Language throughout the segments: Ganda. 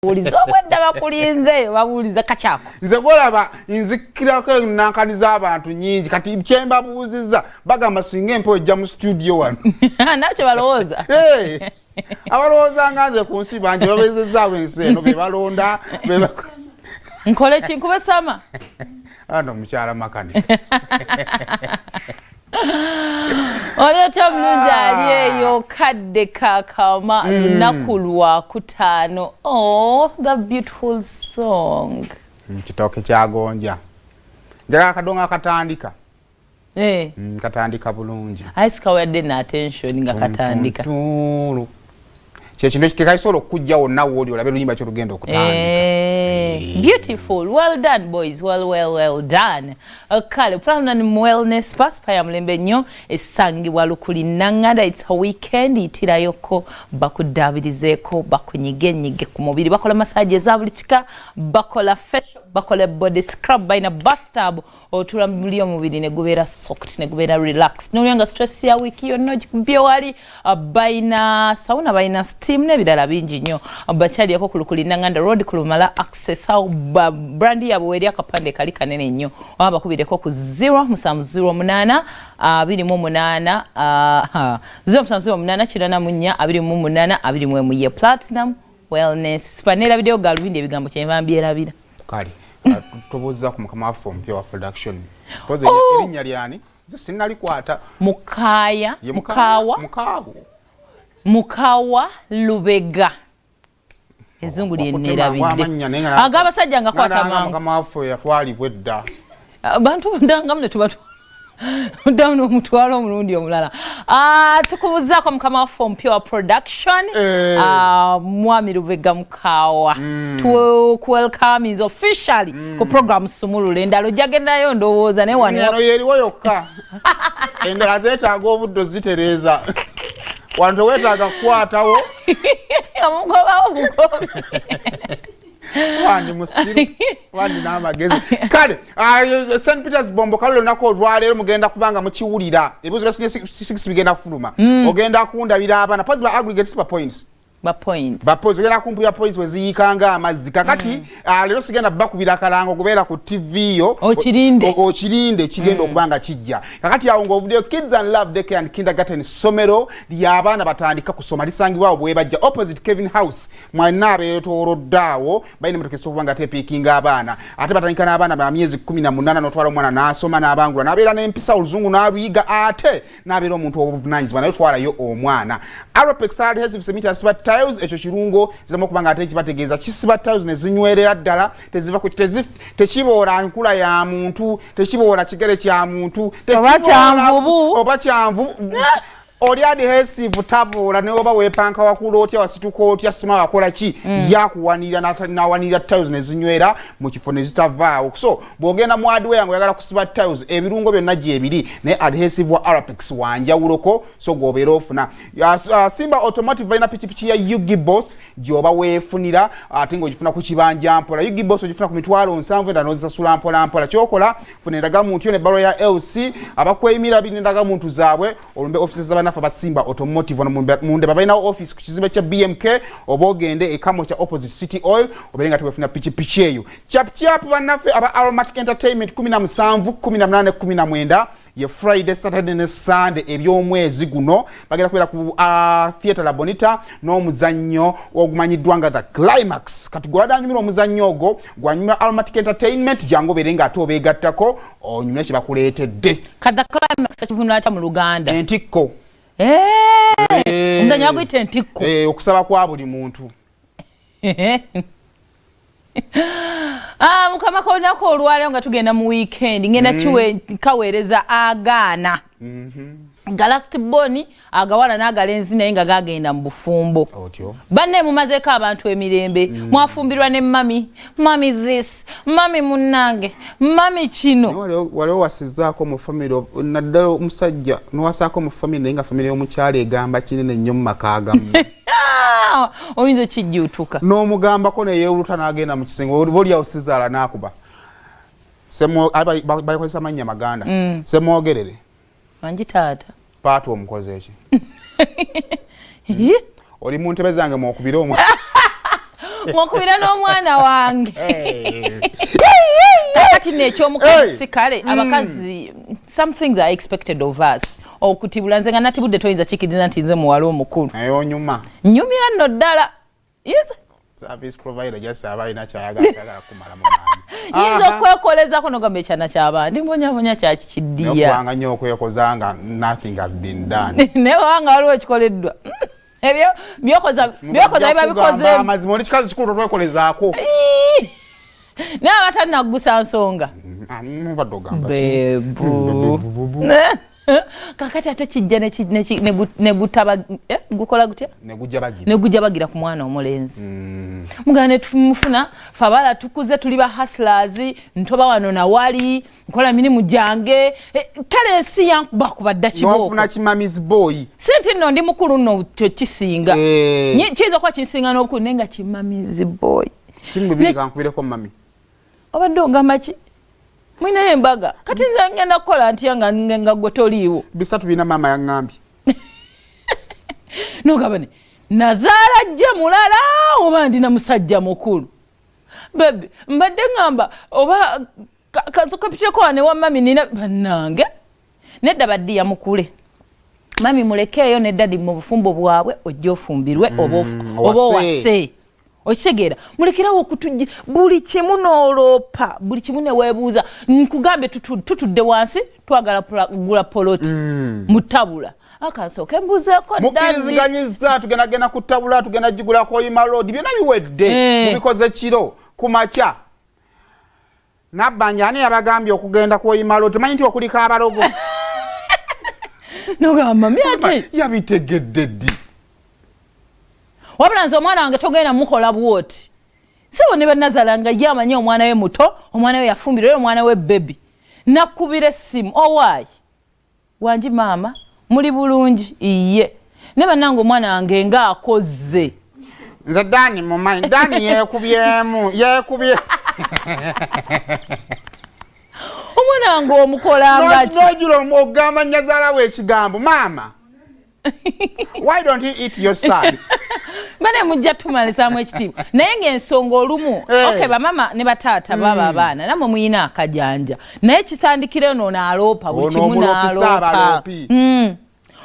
bakuuliza obwedda bakulinze babuuliza kakyako nze golaba nzikirako enankaniza abantu nyingi kati kyembabuuziza bagamba singa empewo ejja mu studio wano nakyo balowooza abalowooza nga nze ku nsi bangi babezezaawo ensi eno be balonda nkole ki nkube sama ano mukyala makani oleeta omulungi ali eyo kadde kakama lunaku lwakutaano. Oh, the beautiful song. Kitooke kyagonja njagala akadongo akatandika katandika bulungi aisikawadde na attention nga katandika kyekino kikayisobola okujja wonna wooli olabe oluyimba kyolugenda okutandika. Beautiful. Well done, boys. Well done. Kale Platinum Wellness Pass paya mulembe nnyo esangibwa lukuli nanganda. It's a weekend itirayoko bakudabirizeeko bakunyigenyige ku mubiri bakola massage eza buli kika bakola facial bakola body scrub baina bathtub otula muli omubiri ne gubeera soft ne gubeera relax n'olyanga stress ya wiki yonna ogikubye wali baina sauna baina steam n'ebirala bingi nnyo bakyaliyako ku lukuli nanganda road kulumala access awo brandi yabwe eri akapande kali kanene nnyo waba bakubireko ku 0708 28 0708 kiranamunya 28 21 ye Platinum Wellness Spanera video galubindi ebigambo kyenva mbyerabira kali tubuuza ku mukama waffe omupya wa production poze erinnya lyani sinalikwata Mukaya Mukawa Lubega ezungu lyennerabidde agabasajja nga kwata mangu mukama waffe yatwalibwa edda bantu ndangamne tubatu Down omutwalo omulundi omulala. Tukubuzaako mukama waffe omupya wa production. Mwami Lubega Mukawa. To welcome is officially ku program Sumulule. Endalo jagendayo ndowooza ne wano. Eno yeriwo yokka. Endala zeetaaga obuddo zitereeza. Wantu weetaaga kukwatawo. Amugobawo bugobi. Wandi musiru wandi n'amagezi kale St. Peter's bombo kalolo nako olwaleero mugenda kubanga mukiwulira ebibuzo bya 6 bigenda kufuluma ogenda kundabira abana pose ba aggregate super points bapozi ogenda kumpuya points weziyikanga amazzi kakati leero sigenda bakubira kalango kubeera ku TV yo okirinde kigenda okubanga kijja kakati awo ng'ovuddeyo Kids and Love Daycare and Kindergarten somero ly'abaana batandika kusoma lisangibwawo bwe bajja opposite Kevin House mwana abeetooloddeawo balina emmotoka okubanga tepiikinga abaana ate batandika n'abaana ba myezi 18 n'otwala omwana n'asoma n'abangula n'abeera n'empisa oluzungu n'aluyiga ate n'abeera omuntu obuvunaanyizibwa naye twalayo omwana Aropex Style Health Center siba tiles ekyo kirungo ziramo kubanga ate kibategeeza kisiba tiles ne zinywerera ddala teziva ku tekiboola nkula ya muntu tekiboola kigere kya muntu oba kyanvu oli adhesive taboola ne oba weepanka wakula otya wasituka otya sima wakola ki yakuwanira nawanira tiles ne zinywera mu kifo ne zitavaawo so bw'ogenda mu hardware ngo oyagala kusiba tiles ebirungo byonna gyebiri ne adhesive wa Arapex wanjawuloko so gwobeera ofuna Simba Automotive balina pikipiki ya Yugi Boss gyoba weefunira ate ng'ogifuna ku kibanja mpola Yugi Boss ogifuna ku mitwalo 7 endala n'ozisasula mpola kyokola funa endagamuntu yo ne balo ya LC abakweyimira biri endagamuntu zaabwe olumbe offices z'abanafu Simba Automotive munde babalina office ku kizimbe kya BMK oba ogende ekamo kya opposite City Oil oberenga tebafuna pichi eyo chap banafe aba Aromatic Entertainment 17 18 19 ye Friday Saturday ne Sunday ebyomwezi guno bagenda kubera ku Theatre La Bonita n'omuzannyo ogumanyiddwa nga The Climax kati gwadanyumira omuzannyo ogwo gwanyumira Aromatic Entertainment jango berenga ate obegattako onyumira kye bakuleetedde The Climax kivunula kya mu Luganda entikko omuzannyo baguyita entikko okusaba kwa buli muntu mukama kolunako olwaleero nga tugenda mu weekend ngenda kaweereza agaana Galast Boni agawala n'agalenzi naye nga gagenda mu bufumbo banne mumazeeko abantu emirembe mwafumbirwa ne mami this mami munnange mami kino waliwo wasizaako mu famire naddala omusajja nowasaako mu famire naye nga famire y'omukyala egamba kinene nnyo mu maka agamu oyinza okijjuutuka n'omugambako neyeewuluta n'agenda mu kisenge olyawo sizaala n'akuba bakozesa amannya maganda semwogerere wangi taata paata omukozi eki oli mu ntebe zange mwokubira omwe ngokubira n'omwana wange kati n'ekyomukazi si kale abakazi some things are expected of us okutibula nze nga natibudde toyinza kikiriza nti nze muwala omukulu naye onyuma nyumira nno ddala service provider just abalina kyayagala kumala mu maani yinza okwekolezako nogamba ekyana ky'abandi mbonyabonya kyakikiddiya nokubanga nnyo okwekoza nga nothing has been done naye wanga waliwo ekikoleddwa ebyo byokoza biba bikoze amazima oli kikazi kikulu totwekolezaako naye abatanaggusa nsonga mubadde ogamba kakati ate kijja gukola gutya negujja bagira ku mwana omulenzi mugana netumufuna fe abala tukuze tuli ba hustlers ntoba wano nawali nkola mirimu gyange kale ensi yankuba kubadda kiboko nofuna kimamizi boy sente nno ndi mukulu nno kisinga kiyinza kuba kinsinga n'obukulu naye nga kimamizi boy kimubiri kankubireko mami obadde ogamba ki mwina embaga kati nze ngenda kukola ntya nga gwe toliiwo bisatu bina mama yaŋŋambye nogabane nazaala jja mulala oba ndina musajja mukulu bebi mbadde ŋŋamba oba kansokapiteko wane wa mami nina bannange nedda baddiya mukule mami mulekeeyo neddadi mu bufumbo bwabwe ojja ofumbirwe oba owase okitegeera mulekerawo okutujja buli kimu n'oloopa buli kimu neweebuuza nkugambye tutudde wansi twagala kugula poloti mu ttabula akansooka embuuzeeko mukkiriziganyiza tugendagenda ku ttabula tugenda gigula koyima road byonna biwedde mubikoze kiro ku makya nabbanja ani yabagambye okugenda koyima road temanyi nti okuliko abalogo nogamba myate yabitegedde ddi wabula nze omwana wange togenda mukola bwoti sebo ne banazala nga ye amanyi omwana we muto omwana we yafumbirwa omwana we bebi nakubira essimu owaayi wangi maama muli bulungi iye ne bannange omwana wange nga akoze nze Dani mumanyi Dani yekubye omwana wange omukolanga nojula ogamba nyazaala we ekigambo maama why don't you eat your son bane mujja tumalisamu ekitiibwa naye ng'ensonga olumu okay bamama ne bataata baba abaana namwe muyina akajanja naye kitandikire noono aloopa buli kimu n'aloopa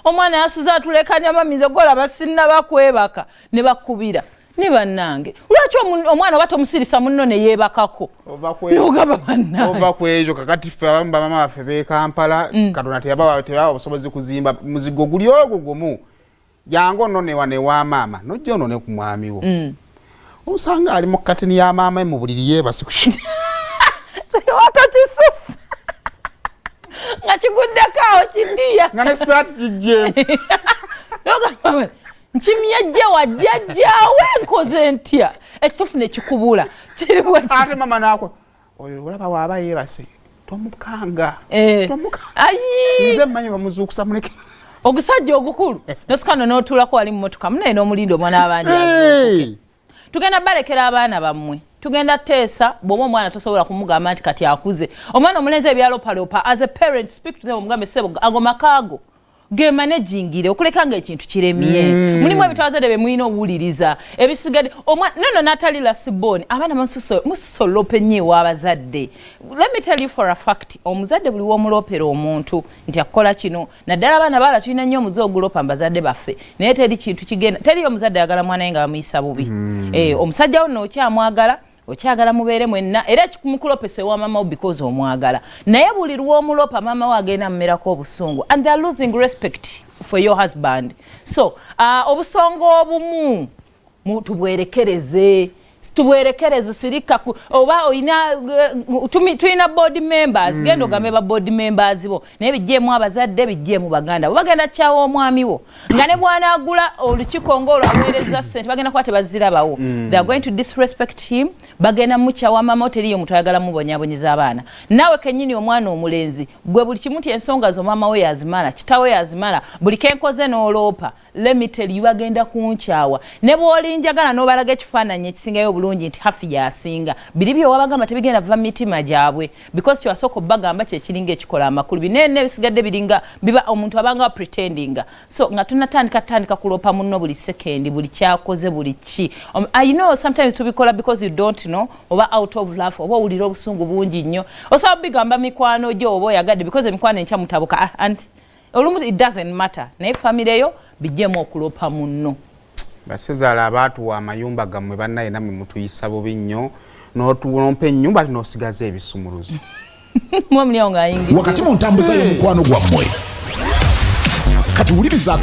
omwana yasuza atulekanya mamize golaba sinna bakwebaka ne bakubira ne bannange lwaki omwana oba tomusirisa munno ne yeebakako nogamba bannange ova kwejo kakati ffe abamu bamama baffe b'e Kampala Katonda teyaba obusobozi kuzimba muzigo guli ogwo gumu jangu nno newa maama nojja ono ne ku mwami wo osanga ali mu katini ya maama mu buliri yeebase wakakisusa nga kiguddekaawo kidiya nga ne saati kijjeemu nogamba nkimyajja wajjajjaawe nkoze ntya ekitufu ne kikubula ate mama naakwo oyo olaba waaba yeebase tomukanga nze mmanyi bamuzuukusa muleke ogusajja ogukulu nosikano n'otuulako wali mu motoka munaye n'omulindo omwana abangi tugenda balekera abaana bammwe tugenda teesa bw'oba omwana tosobola kumugamba nti kati akuze omwana omulenzi ebyalopalopa as a parent speak to them omugambe sebo ago makaago ge managingire okuleka nga ekintu kiremye mulimu ebitwazadde be muyina owuliriza ebisigadde nono natali lasiboni abaana musolope nnyo ew'abazadde let me tell you for a fact omuzadde buli w'omulopera omuntu nti akola kino naddala abaana baala tulina nnyo omuze ogulopa mbazadde baffe naye teri kintu kigenda teriyo omuzadde ayagala mwana ye nga bamuyisa bubi omusajja wo nno okyamwagala okyagala mubeere mwenna era mukulopesa ewa mama wo because omwagala naye buli lw'omulopa mama wo agenda mmerako obusungu and they are losing respect for your husband so obusongo obumu tubwerekereze sirika oba tulina board members genda ogambe ba board members bo naye bijjeemu abazadde bijjeemu baganda bo bagenda kyawa omwami wo nga ne bw'anaagula olukiiko ng'olwaweereza ssente bagenda kuba tebazirabawo they are going to disrespect him bagenda mukyawa mama teriyo omuntu ayagala mubonyabonyeza abaana naawe kennyini omwana omulenzi gwe buli kimu nti ensonga zo mama we yazimala kitawe yazimala buli kenkoze n'oloopa let me tell you agenda kunchawa ne bwolinjagala n'obalaga ekifaananyi ekisingayo obulungi nti hafi yasinga biri byo wabagamba tebigenda va mitima gyabwe because kyasooka bagamba kyekiringa ekikola amakulu binene bisigadde biringa biba omuntu abanga pretendinga so nga tunatandika kulopa munno buli second buli kyakoze buli ki I know sometimes tubikola because you don't know oba out of love oba ulira obusungu bungi nnyo osobola bigamba mikwano gyo oba oyagadde because emikwano enkya mutabuka anti olumu it doesn't matter naye family yo bijjemu okulopa munno basezaala abaatuwa amayumba gammwe bannaye namwe mutuyisa bubi nnyo n'otuwompa ennyumba tinosigaza ebisumuluzo mwamulyawo ng'ayingira wakati mu ntambuza y'omukwano gwammwe kati wuliriza